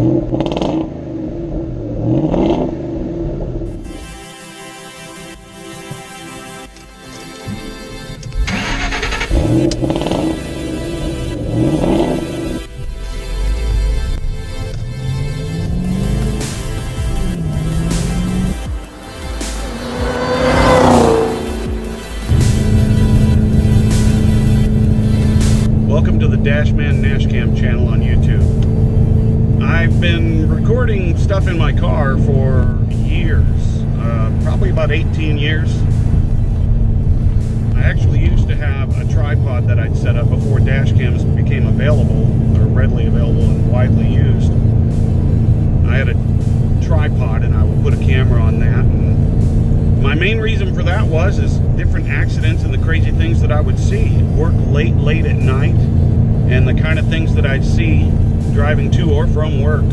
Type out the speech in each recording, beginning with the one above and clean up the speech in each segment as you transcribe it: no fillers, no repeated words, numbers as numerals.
Welcome to the DashMan NashCam channel on YouTube. I've been recording stuff in my car for years, probably about 18 years. I actually used to have a tripod that I'd set up before dash cams became available, or readily available and widely used. I had a tripod and I would put a camera on that. And my main reason for that is different accidents and the crazy things that I would see. Work late at night, and the kind of things that I'd see driving to or from work.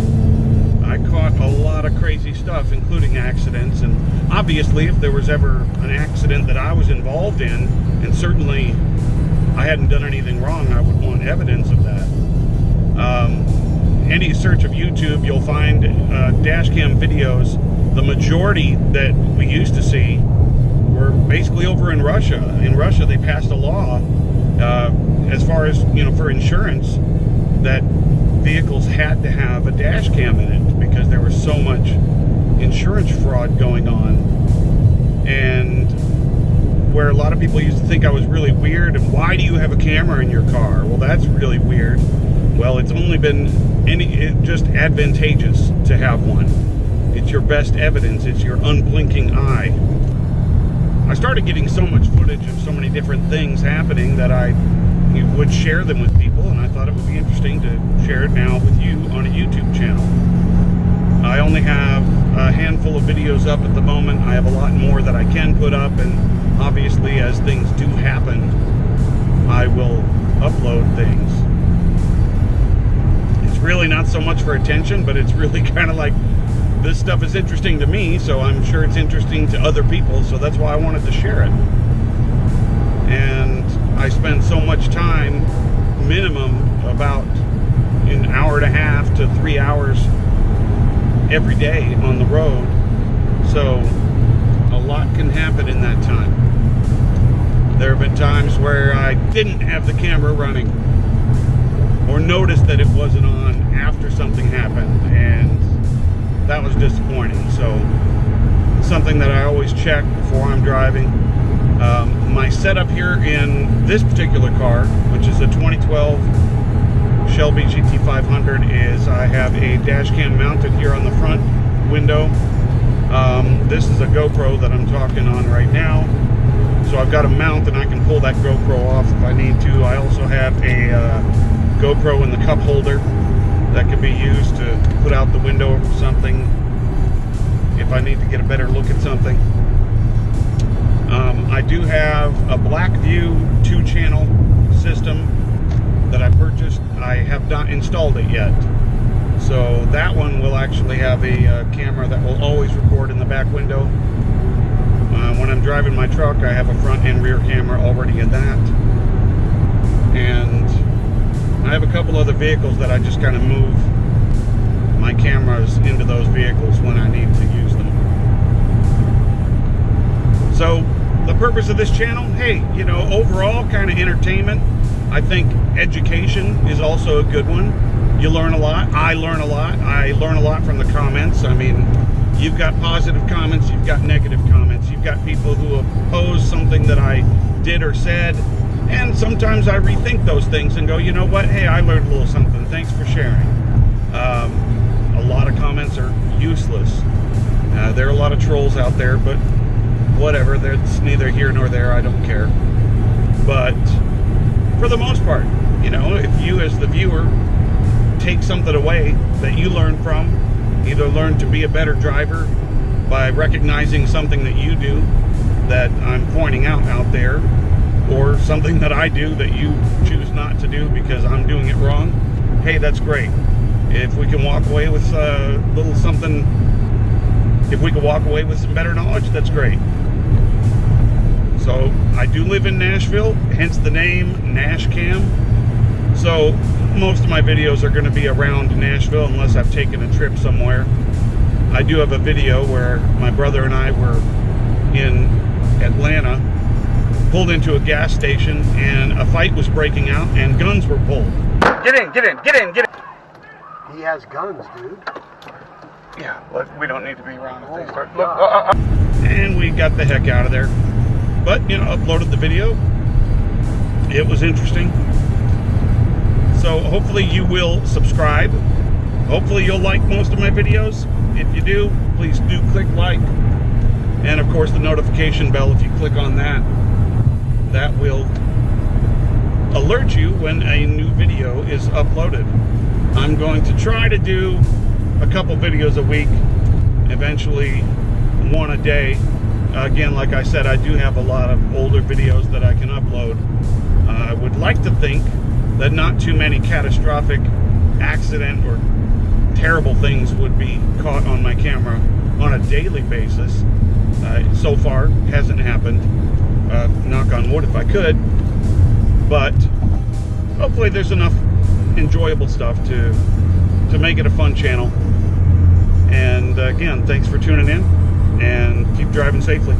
I caught a lot of crazy stuff, including accidents, and obviously if there was ever an accident that I was involved in, and certainly I hadn't done anything wrong, I would want evidence of that. Any search of YouTube, you'll find dash cam videos. The majority that we used to see were basically over in Russia. In Russia, they passed a law as far as, for insurance, that vehicles had to have a dash cam in it because there was so much insurance fraud going on. And where a lot of people used to think I was really weird, and why do you have a camera in your car? Well, that's really weird. Well, it's only been just advantageous to have one. It's your best evidence. It's your unblinking eye. I started getting so much footage of so many different things happening that I would share them with people, and I thought it would be interesting to share it now with you on a YouTube channel. I only have a handful of videos up at the moment. I have a lot more that I can put up, and obviously as things do happen, I will upload things. It's really not so much for attention, but it's really kind of like, this stuff is interesting to me, so I'm sure it's interesting to other people, so that's why I wanted to share it. And I spend so much time, minimum about an hour and a half to 3 hours every day on the road, so a lot can happen in that time. There have been times where I didn't have the camera running or noticed that it wasn't on after something happened, and that was disappointing. So it's something that I always check before I'm driving. My setup here in this particular car, which is a 2012 Shelby GT500, is I have a dash cam mounted here on the front window. This is a GoPro that I'm talking on right now. So I've got a mount and I can pull that GoPro off if I need to. I also have a GoPro in the cup holder that can be used to put out the window or something if I need to get a better look at something. I do have a Blackvue 2-channel system that I purchased. I have not installed it yet. So that one will actually have a camera that will always record in the back window. When I'm driving my truck, I have a front and rear camera already in that. And I have a couple other vehicles that I just kind of move my cameras into those vehicles when I need to use them. So the purpose of this channel, hey, overall kind of entertainment. I think education is also a good one. You learn a lot. I learn a lot. I learn a lot from the comments. I mean, you've got positive comments, you've got negative comments, you've got people who oppose something that I did or said, and sometimes I rethink those things and go, you know what, hey, I learned a little something, thanks for sharing. A lot of comments are useless. There are a lot of trolls out there, but whatever, that's neither here nor there, I don't care. But for the most part, if you as the viewer take something away that you learn from, either learn to be a better driver by recognizing something that you do that I'm pointing out there, or something that I do that you choose not to do because I'm doing it wrong, hey, that's great. If we can walk away with a little something, if we can walk away with some better knowledge, that's great. So I do live in Nashville, hence the name NashCam. So most of my videos are going to be around Nashville unless I've taken a trip somewhere. I do have a video where my brother and I were in Atlanta, pulled into a gas station, and a fight was breaking out and guns were pulled. Get in, get in, get in, get in. He has guns, dude. Yeah, but we don't need to be around if they start. Look, and we got the heck out of there. But, you know, uploaded the video. It was interesting. So hopefully you will subscribe. Hopefully you'll like most of my videos. If you do, please do click like. And of course the notification bell, if you click on that, that will alert you when a new video is uploaded. I'm going to try to do a couple videos a week, eventually one a day. Again, like I said, I do have a lot of older videos that I can upload. I would like to think that not too many catastrophic accident or terrible things would be caught on my camera on a daily basis. So far, hasn't happened. Knock on wood if I could. But hopefully there's enough enjoyable stuff to make it a fun channel. And again, thanks for tuning in, and keep driving safely.